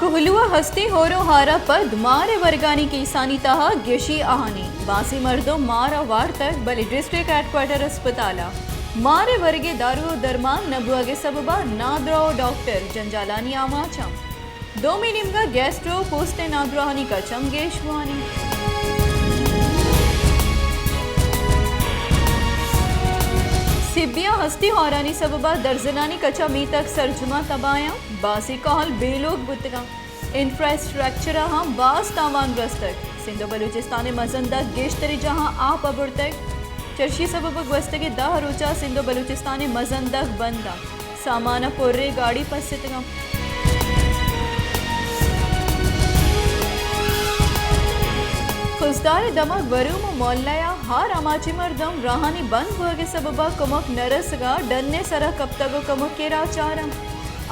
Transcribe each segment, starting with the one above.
कुहलुआ हस्ती होरो हारा पद मारे वर्गानी कीसानी तहा गिशी आहानी बासी मर्दो मारा वार तक बली डिस्ट्रिक्ट हेडक्वार्टर अस्पताला मारे वर्गे दारू दरमान नबुआगे सबबा नाद्रो डॉक्टर जंजालानी आमाचा दो मिनिमगा गैस्ट्रो पोस्टे नाद्रोहानी कचम गेशवानी सिबिया हस्ती हौरानी सबबा दर्जनानी कचा मी तक सरजुमा तबाया बासी कहल बेलोग बुतगा इंफ्रास्ट्रक्चर हम बास तावान ग्रस्तक सिंधु बलूचिस्तान मजंदा गेश्तरी जहां आप अबुरतक चर्शी सबब ग्वस्तगे दह रोचा सिंधु बलूचिस्तान मजंदक बंदा सामाना पोर्रे गाड़ी पसितगा खुजदार दमक वरूम मोल्लाया हार अमाची मर्दम राहानी बंद हुए सबबा कमक नरसगा डन्ने सरा कप्तगो कमक के राचारम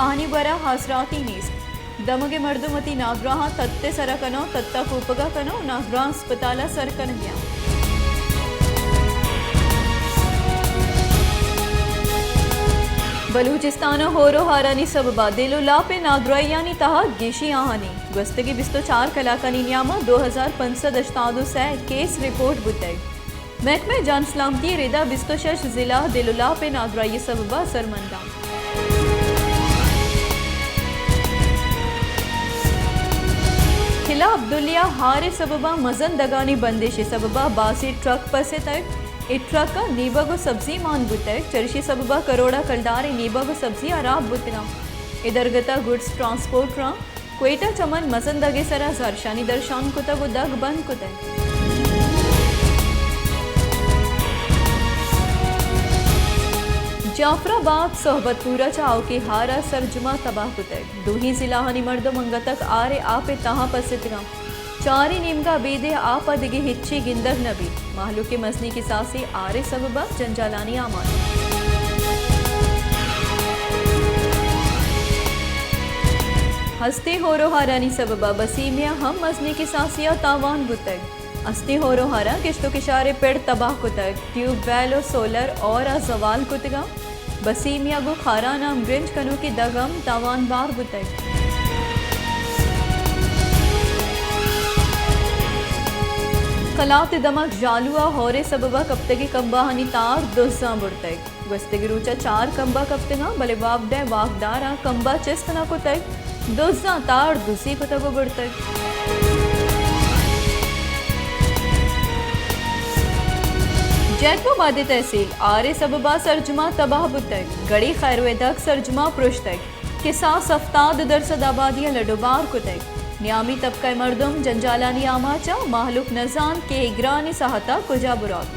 आनी बरा हासराती नीस दमगे मर्दुमती नागराहा तत्ते सरा कनो तत्ता कूपगा कनो नागरा अस्पताला सर कन गया बलूचिस्तान होरो हारानी सबबा दिलो लापे नागरायानी तहा गिशी आहानी गस्तगी बिस्तो 4 कलाकानी न्यामा 2015 अश्तादो से केस रिपोर्ट बुतै महकमे जान सलामती रेदा बिस्तो शश जिला दिलो लापे नागराई सबबा सरमंदा खिला अब्दुलिया हारे सबबा मजन दगानी बंदिश सबबा बासी ट्रक पसे तक ए ट्रक का नीबगो सब्जी मान बुतक चर्शी सबबा करोड़ा कलदार नीबगो सब्जी अराब बुतना इधर गता गुड्स ट्रांसपोर्ट रा क्वेटा चमन मसन दगे सरा जरशानी दर्शान कुता वो दग बंद कुता जाफराबाद सोहबतपुरा चाव के हारा सरजुमा तबाह कुतक दूही जिला हनी मर्द मंगतक आरे आपे तहा पसितगा चारी नीमगा बेदे आपा दिगे हिच्ची गिंदर नबी माहलू के मसनी की सासी आरे सबबा जंजालानी आमान हस्ते होरो हारानी सबबा बसीमिया हम मसनी की सासिया तावान बुतक अस्ते होरो हारा किश्तो किशारे पेड़ तबाह कुतक ट्यूब वेल सोलर और जवाल कुतगा बसीमिया गो खारा नाम ग्रिंज कनो की दगम तावान बार बुतक कलात दमक जालुआ होरे सबबा कप्तगी कंबा हनी तार दोसा बुड़तक गस्तगी रूचा 4 कंबा कप्तगा बले वाबडे वाकदारा कंबा चेस्तना को तक दोसा तार दूसी को तक बुड़तक जैतोबादी तहसील आरे सबबा सरजुमा तबाह बुतक गड़ी खैरवेदक सरजुमा पृष्ठक किसा सफ्ताद दरसद आबादिया लडोबार को तक न्यामी तबका मर्दम जंजालानी आमाचा माहलुक नजान के इग्रानी सहाता कुजा बुराक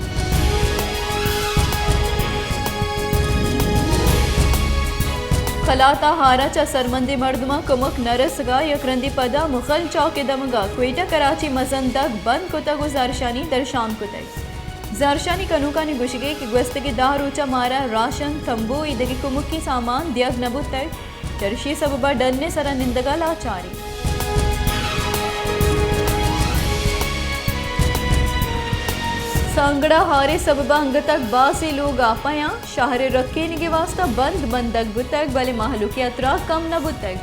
खलाता हाराचा सरमंदी मर्दमा कमुक नरसगा यकरंदी पदा मुखल चौके दमगा क्वेटा कराची मजंदक बंद कुतगो जारशानी दर्शान कुतग जारशानी कनुकानी गुशगे की ग्वस्तगी दारूचा मारा राशन तंबू इदगी कुमुक की सामान दियग नबुतग चर्शी सबबा डन्ने सरा निंदगा लाचारी सांगड़ा हारे सबबा अंगतक बासी लोग आपाया शाहरे रखे निगे वास्ता बंद बंदक बुतक बले महलू की अतरा कम न बुतक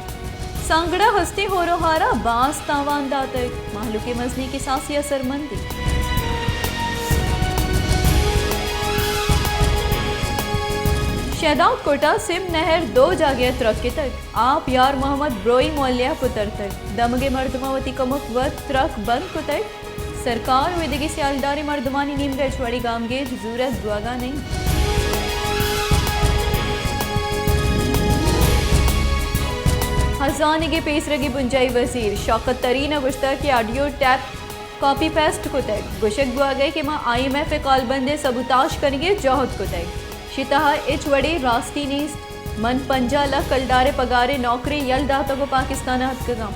सांगड़ा हस्ती होरो हारा बास तावान दातक महलू के मजनी की सासिया सरमंदी शहदाद कोटा सिम नहर 2 जागे ट्रक तक आप यार मोहम्मद ब्रोई मौलिया पुतर तक दमगे मर्दमावती कमुक वत ट्रक बंद को तक सरकार विदिगी सियालदारी मर्दमानी नीम गढ़वाड़ी गामगे जरूरत दुआगा नहीं हजाने के पेसरगी बुंजाई वजीर शौकत तरीन गुश्ता की ऑडियो टैप कॉपी पेस्ट को तक गुशक दुआगे कि माँ IMF कालबंदे सबुताश करेंगे जौहद को तक शिताहा इच वड़ी रास्ती नीस्त मन पंजा लख कलदारे पगारे नौकरी यल दाता को पाकिस्तान हथकगा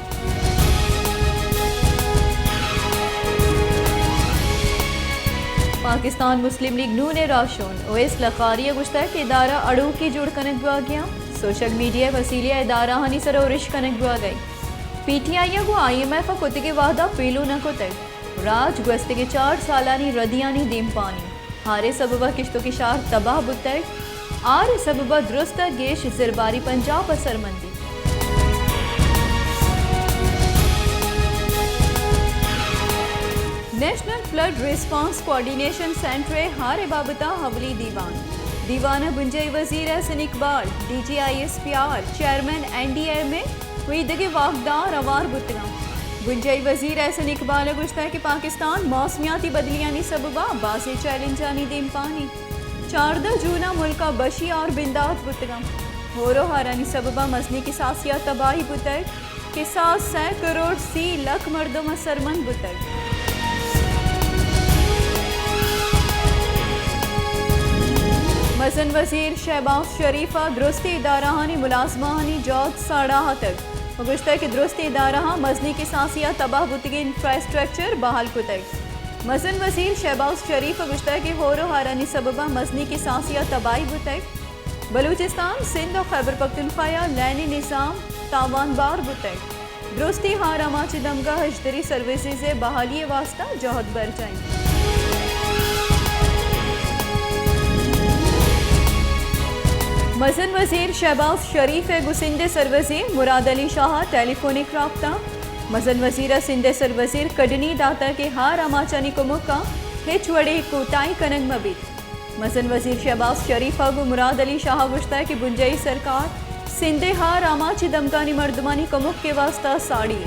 पाकिस्तान मुस्लिम लीग नून राशोन ओएस लखारिया गुश्ता के इदारा अड़ू की जुड़ कनक बुआ गया सोशल मीडिया वसीलिया इदारा हनी सर ओरिश कनक बुआ गई PTI को IMF कुतगे वादा पीलू न को तक राज गुस्ते के 4 सालानी रदियानी दीम पानी हारे सबबा किश्तो की शार तबाह बुतक आरे सबबा दुरुस्त गेश जिरबारी पंजाब असरमंदी national flood response coordination centre हारे बाबता हवली दीवाना बुंजई वजीर Hasan Iqbal DGISPR chairman NDMA वीदगे वाकदार अवार बुतगा बुंजई वजीर हसन इकबाल गुश्ता कि पाकिस्तान मौसमियाती बदलियानी सबबा बासे चैलेंजानी दीम पानी 14 जूना मुल्का बशी और बिंदात बुतगा होरो हारानी सबबा मसनी की सासिया तबाही बुतर के 700 करोड़ 80 लाख मर्दों सरमन बुतर मसन वजीर शहबाज शरीफा दुरुस्ती इदाराहानी मुलाजमानी जॉब साड़ा तक गुश्ता कि दुरुस्ती इदारा मजनी की सासिया तबाह बुतगी इंफ्रास्ट्रक्चर बहाल कुतक मसन वजीर शहबाज शरीफ गुश्ता कि होरो हारानी सबबा मजनी की सासिया तबाही बुतक बलूचिस्तान सिंध और खैबर पख्तूनख्वा लैनी निज़ाम तावान बार बुतक दुरुस्ती हारामा चिदमगा हजदरी सर्विसेज बहाली वास्ता जहद बर जाएं। मसन वजीर शहबाज शरीफ गुसिंदे सरवजीर मुराद अली शाह टेलीफोनिक रब्ता मसन वजीर सिंधे सरवजीर कड़नी दाता के हार अमाचानी को मुक्का हिच वड़े कोटाई कनंग मबीत मसन वजीर शहबाज शरीफ गु मुराद अली शाह गुश्ता कि बुंजई सरकार सिंधे हार अमाची दमकानी मर्दमानी कमुक के वास्ता साड़ी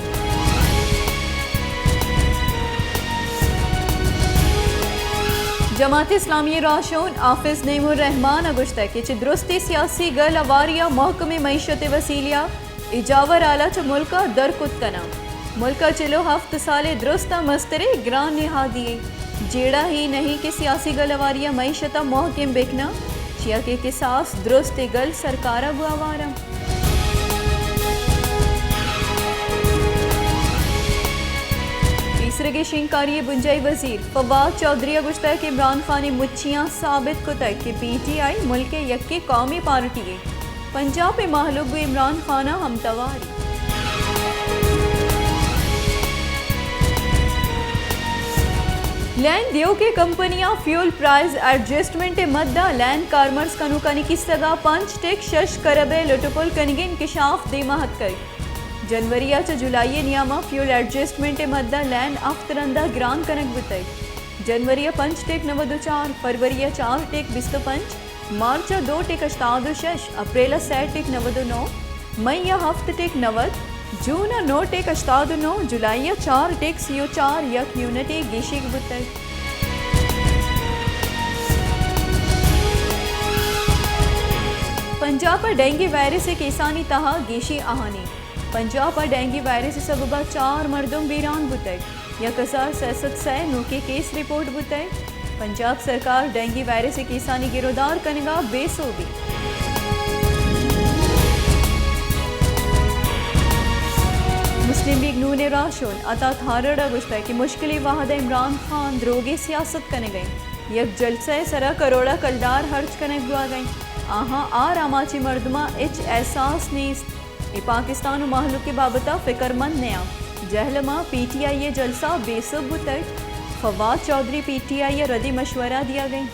जमात इस्लामी राशौन आफिज नेमुर रहमान गुश्ता कि दुरुस्ती सियासी गल अवारिया महकमे मईशत वसीलिया इजावर आला च मुल्का दरकुत कना मुल्का चिलो हफ्त साले दुरुस्ता मस्तरे ग्रान निहा दिए जेड़ा ही नहीं कि सियासी गल अवारिया मईशता महकम बिकना चिया के सास दुरुस्ती गल सरकारा गुआवारा तीसरे के शिंकारी बुंजई वजीर फवाद चौधरी गुश्ता के इमरान खानी मुच्छियाँ साबित को तक कि PTI मुल्क के यक्की कौमी पार्टी है पंजाब में महलूब इमरान खाना हमतवारी लैंड देव के कंपनियां फ्यूल प्राइस एडजस्टमेंट मद्दा लैंड कार्मर्स कनुकानी की सगा 5 टेक शश करबे लुटपुल कनिगे इंकशाफ दीमाहत कर जनवरिया च जुलाई नियामा फ्यूल एडजस्टमेंट मद्दा लैंड आफ्तरंदा ग्रान कनक बुतई जनवरिया 5 टेक 94 फरवरिया 4 टेक 25 मार्च 2 टेक 86 अप्रैल 6 टेक 99 मई 7 टेक 90 जून 9 टेक 89 जुलाई 4 टेक 4 यक यूनिटी गिशिक बुतई पंजाब पर डेंगू वायरस से किसानी तहा गेशी आहानी पंजाब पर डेंगू वायरस से सबबा 4 मर्दों वीरान बुतक 1067 नोके केस रिपोर्ट बुतक पंजाब सरकार डेंगू वायरस से किसानी गिरोदार कनेगा बेसोबी मुस्लिम लीग नून राशोन अता थारड़ा गुश्ता कि मुश्किल वाहद इमरान खान द्रोगी सियासत कने गई यक जलसे सरा करोड़ा कलदार हर्ज कने गुआ गई आहा आर आमाची मर्दमा इच एहसास नीस्त ये पाकिस्तान और महलू के बाबता फिक्रमंद नया जहलमा PTI ये जलसा बेसब बुतक फवाद चौधरी PTI ये रद्दी मशवरा दिया गई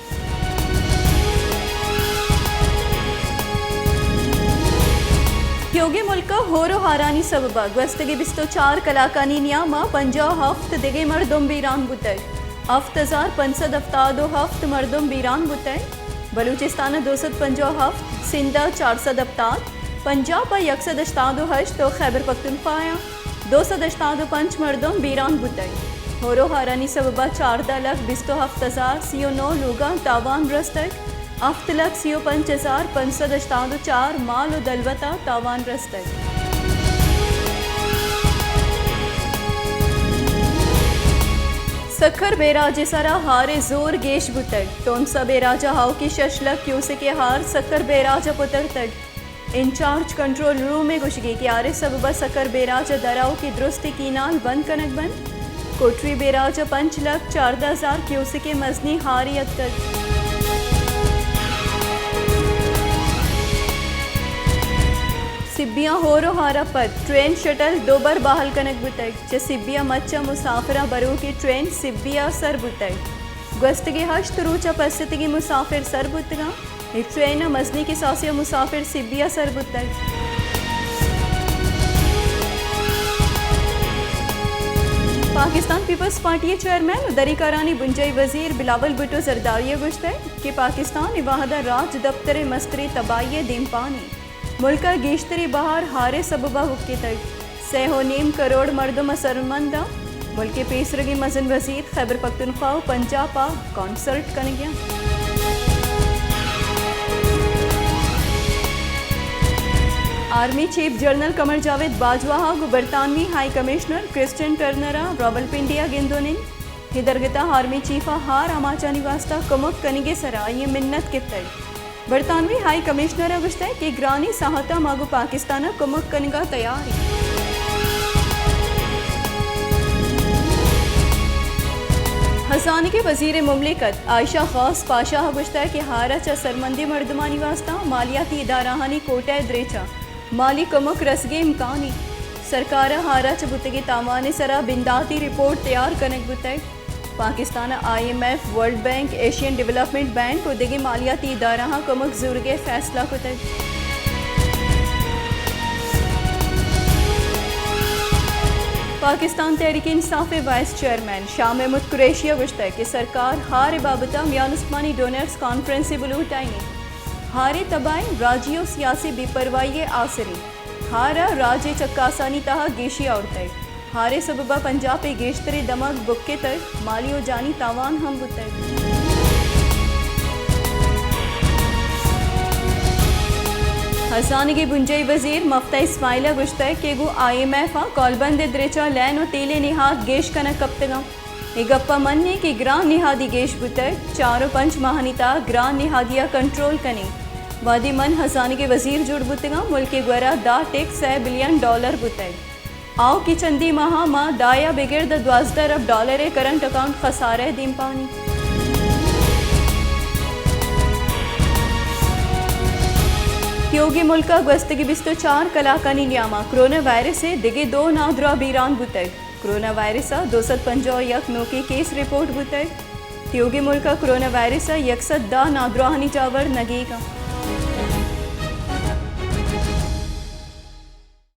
क्योंकि मुल्क होरो हारानी सबबा गस्तगी 24 कलाकानी नियामा 50 हफ्त दिगे मर्दुम बीरान बुतक 7570 हफ्त मर्दुम बीरान बुतक बलूचिस्तान 250 हफ्त सिंधा 470 पंजाब 188 तो खैबर पख्तूनख्वा 285 मर्दों बीरान बुतई होरो हारानी सबबा 14,27,9 लोगा तावान रस्तक 7,05,584 माल और दलवता तावान रस्तक सखर बेराजे सरा हारे जोर गेश बुतक टोनसा बेराजा हाउ की शशलक क्यूसे के हार सखर बेराजा पुतर तक इंचार्ज कंट्रोल रूम में गुशगी कि आरे सबबा सकर बेराज दराव की दुरुस्ती कीनाल बंद कनक बंद कोटरी बेराज 5,14,000 क्यूसे के मजनी हारियत तक सिब्बियाँ होरो हारा पर ट्रेन शटल दोबर बहाल कनक बुतक च सिब्बिया मच्चा मुसाफिरा बरू की ट्रेन सिब्बिया सर बुतक गस्तगी हश्त रूचा पस्तिगी मुसाफिर सर बुतगा ट्रेन मजनी की सासिया मुसाफिर सिब्बिया सर बुतक पाकिस्तान पीपल्स पार्टी चेयरमैन उदरी करानी बुंजई वजीर बिलावल भुट्टो जरदारी गुश्ते कि पाकिस्तान वाहदा राज दफ्तर मस्तरी तबाही दिमपानी मुल्क गेशतरी बहार हारे सबबा हुक्के तक 6.5 करोड़ मरदम असरमंदा मुल्क पेसरगी मजन वजीर खैबर पख्तूनख्वा पंजाब पा concert कनेगिया। Army chief general Qamar Javed Bajwa ಹಾಗೂ बरतानवी हाई कमिश्नर क्रिस्टियन टर्नरा रावलपिंडिया गिंदोनिन हिदरगता आर्मी चीफा हार आमाचानी वास्ता कमक कनिगे सरा ये मिन्नत कित्तै बरतानवी हाई कमिश्नर गुश्ते कि ग्रानी सहायता मागु पाकिस्तान कमक कनिगा तैयारी। हसानी के वजीर मुमलिकत आयशा खास पाशा गुश्ता कि हारा चा सरमंदी मर्दमानी वास्ता मालियाती इदाराहानी कोटा द्रेचा माली कमक रसगे इम्कानी सरकार हारा चबुतगी तावाने सरा बिंदाती रिपोर्ट तैयार कनक बुतक Pakistan IMF world bank Asian development bank उदगी मालियाती इदारा कमक जुर्गे फैसला कुतक। पाकिस्तान तहरीक इंसाफ वाइस चेयरमैन शाह महमूद कुरैशिया गुश्ता कि सरकार हार बाबता मियान उस्मानी डोनर्स कॉन्फ्रेंस बुलूटाई हारे तबाई राजियों सियासी बेपरवाही आसरी हारा राजे चक्कासानी तहा गेशी और तय हारे सबबा पंजाब पे गेशतरे दमक बुक्के तक मालियो जानी तावान हम बुतक। हसानी के बुंजई वजीर मफ्ता इस्माइला गुश्ता के गु IMF कॉलबंद द्रेचा लैन और तेले निहाद गेश कनक कप्तगा गप्पा मन्ने की ग्रां निहादी गेश बुतर 4-5 माहनीता ग्रां निहादिया कंट्रोल कने वादी मन हसानी के वजीर जुड़ बुतगा मुल्क ग्वरा दा टेक $100 बिलियन बुतर आओ की चंदी माह माँ दाया बिगिर द $12 अरब करंट अकाउंट खसारे दीम पानी। क्योंकि मुल्क गस्तगी बिस्तो 4 कलाकानी न्यामा कोरोना वायरस से दिगे 2 नादरा बीरान बुतक कोरोना वायरस 251 नोके केस रिपोर्ट बुतक त्योगी मुल्क कोरोना वायरस 110 नादराहानी चावर नगेगा।